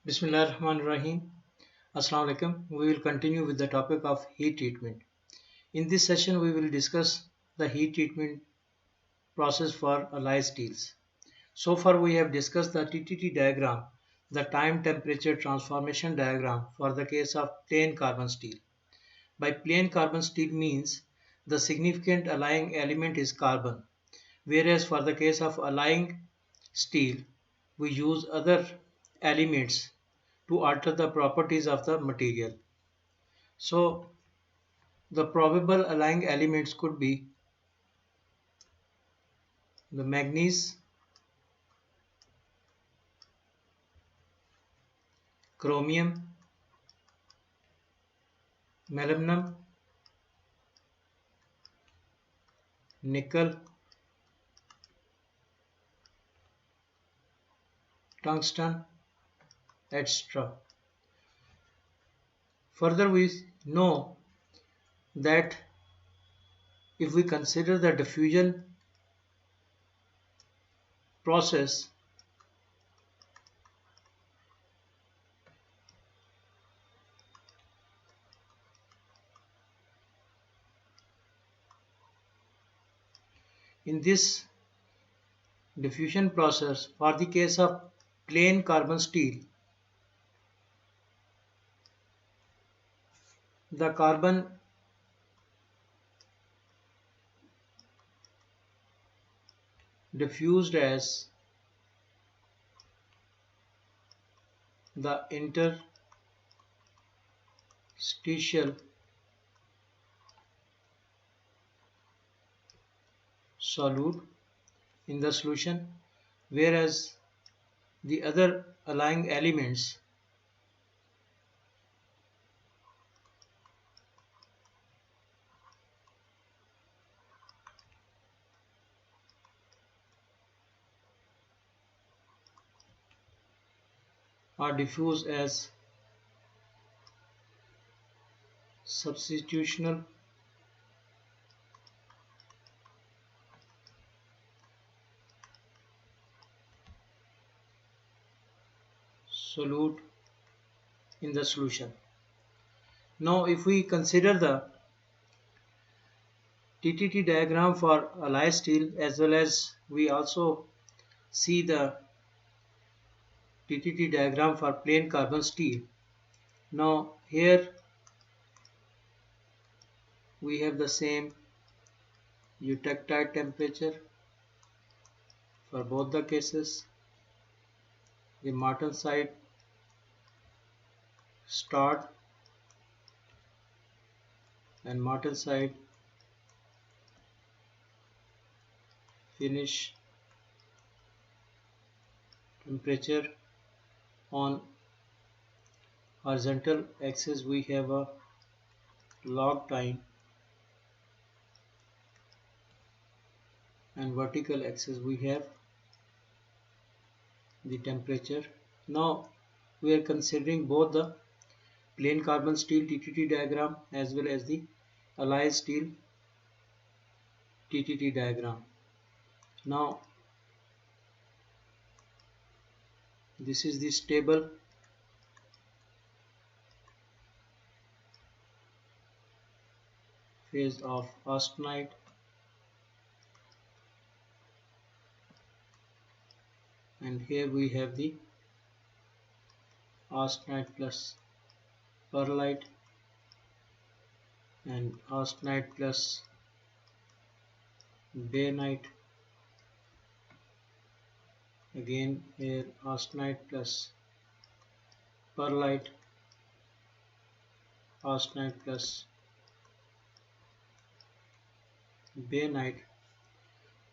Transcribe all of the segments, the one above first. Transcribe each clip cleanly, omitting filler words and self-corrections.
Bismillahirrahmanirrahim. Assalamu alaikum. We will continue with the topic of heat treatment. In this session, we will discuss the heat treatment process for alloy steels. So far, we have discussed the TTT diagram, the time temperature transformation diagram for the case of plain carbon steel. By plain carbon steel means the significant alloying element is carbon, whereas for the case of alloying steel, we use other elements to alter the properties of the material. So the probable allying elements could be the manganese, chromium, molybdenum, nickel, tungsten, etc. Further, we know that if we consider the diffusion process, in this diffusion process for the case of plain carbon steel, the carbon diffused as the interstitial solute in the solution, whereas the other allying elements are diffused as substitutional solute in the solution. Now if we consider the TTT diagram for alloy steel, as well as we also see the TTT diagram for plain carbon steel. Now here we have the same eutectite temperature for both the cases. The martensite start and martensite finish temperature. On horizontal axis we have a log time, and vertical axis we have the temperature. Now we are considering both the plain carbon steel TTT diagram as well as the alloy steel TTT diagram. Now this is the stable phase of austenite, and here we have the austenite plus perlite and austenite plus bainite. Again here austenite plus perlite, austenite plus bainite.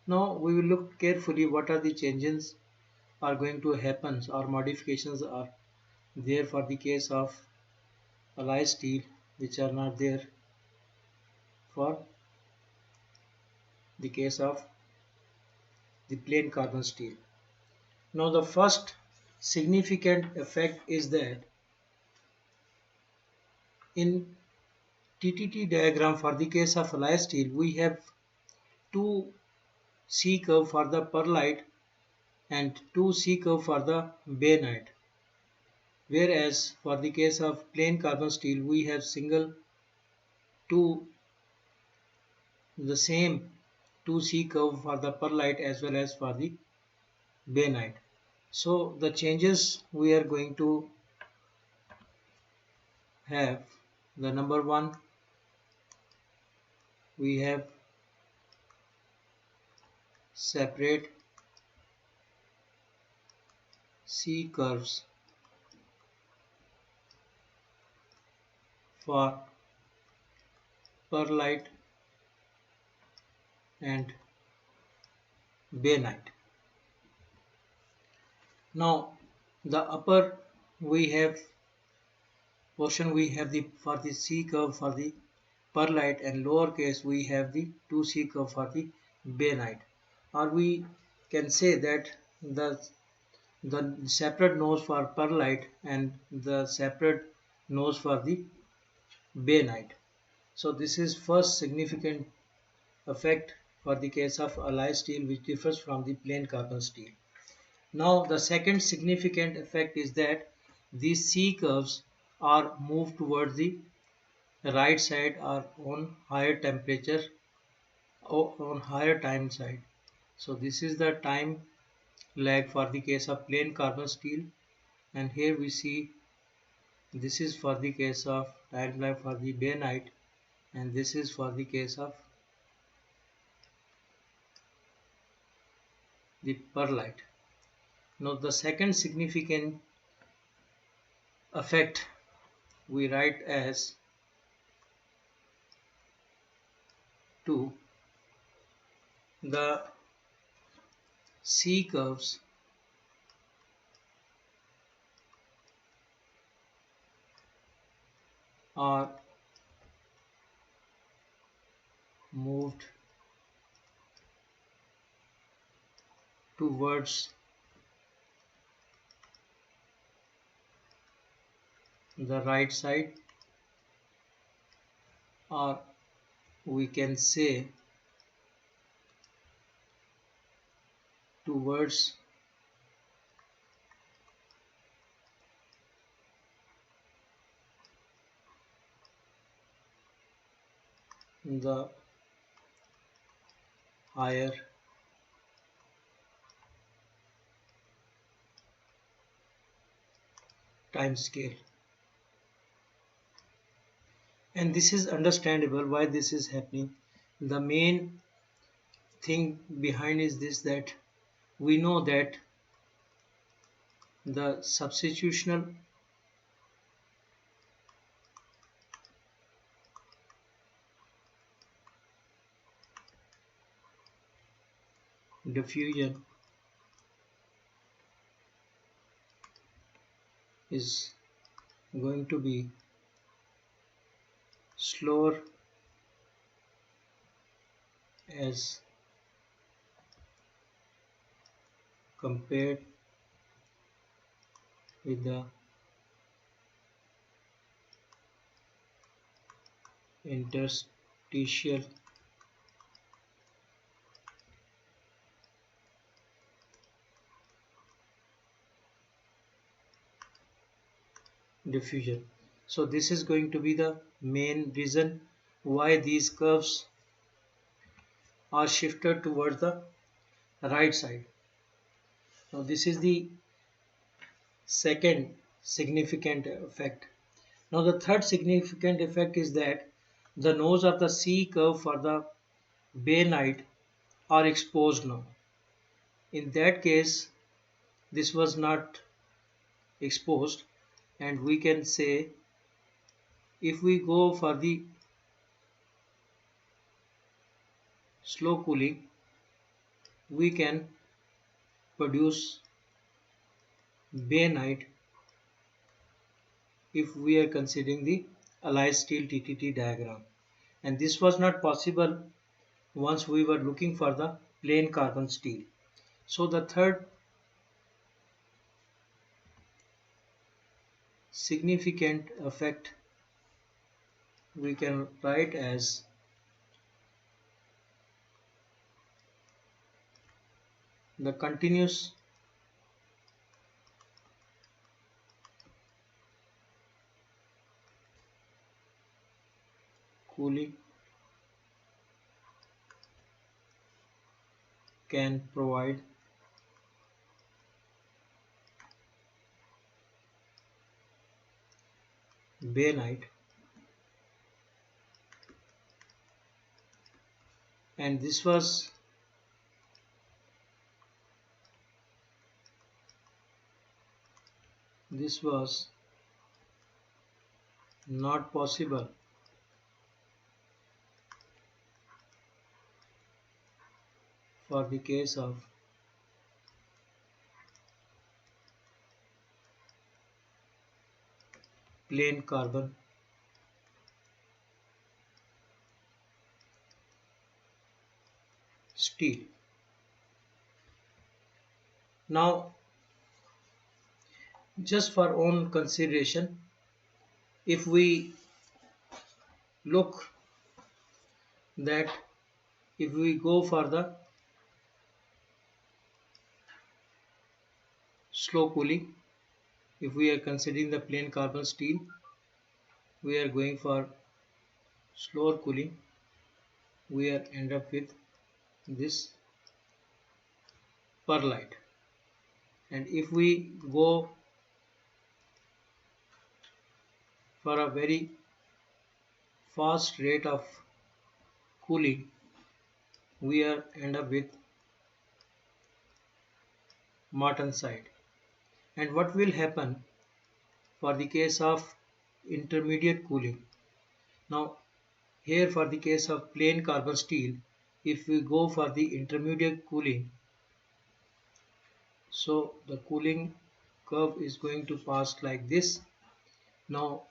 Now we will look carefully what are the changes are going to happen or modifications are there for the case of alloy steel, which are not there for the case of the plain carbon steel. Now the first significant effect is that in TTT diagram for the case of alloy steel we have two C curve for the perlite and two C curve for the bainite, whereas for the case of plain carbon steel we have single two the same 2C curve for the perlite as well as for the bainite. So the changes we are going to have, the number one, we have separate C curves for perlite and bainite. Now the upper we have portion we have the for the C curve for the perlite, and lower case we have the 2C curve for the bainite. Or we can say that the separate nose for perlite and the separate nose for the bainite. So this is first significant effect for the case of alloy steel, which differs from the plain carbon steel. Now the second significant effect is that these C curves are moved towards the right side or on higher temperature or on higher time side. So this is the time lag for the case of plain carbon steel, and here we see this is for the case of time lag for the bainite, and this is for the case of the perlite. Now the second significant effect we write as 2. The C curves are moved towards the right side, or we can say towards the higher time scale. And this is understandable why this is happening. The main thing behind is this, that we know that the substitutional diffusion is going to be slower as compared with the interstitial diffusion. So this is going to be the main reason why these curves are shifted towards the right side. Now this is the second significant effect. Now the third significant effect is that the nose of the C curve for the bainite are exposed now. In that case this was not exposed, and we can say if we go for the slow cooling we can produce bainite if we are considering the alloy steel TTT diagram, and this was not possible once we were looking for the plain carbon steel. So the third significant effect we can write as the continuous cooling can provide bainite, and this was not possible for the case of plain carbon steel. Now, just for own consideration, if we look that if we go for the slow cooling, if we are considering the plain carbon steel, we are going for slower cooling, we are end up with this perlite. And if we go for a very fast rate of cooling, we are end up with martensite. And what will happen for the case of intermediate cooling? Now, here for the case of plain carbon steel, if we go for the intermediate cooling, so the cooling curve is going to pass like this. Now,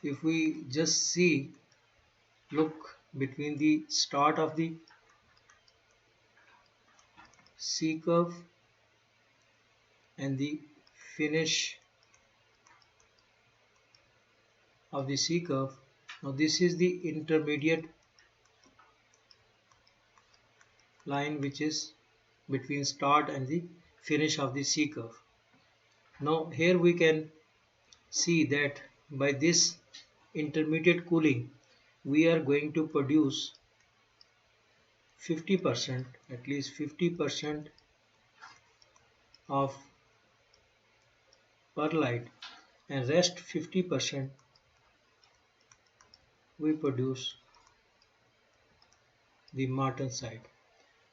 if we just see, look between the start of the C curve and the finish of the C curve. Now this is the intermediate line which is between start and the finish of the C curve. Now here we can see that by this intermediate cooling we are going to produce 50%, at least 50% of perlite, and rest 50% we produce the martensite.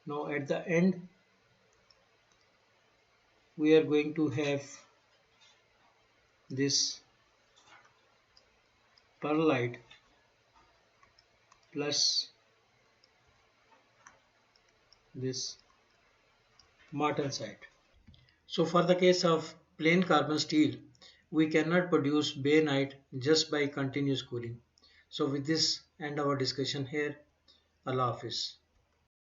Now at the end we are going to have this perlite plus this martensite. So for the case of plain carbon steel, we cannot produce bainite just by continuous cooling. So with this end our discussion here. Allah Hafiz.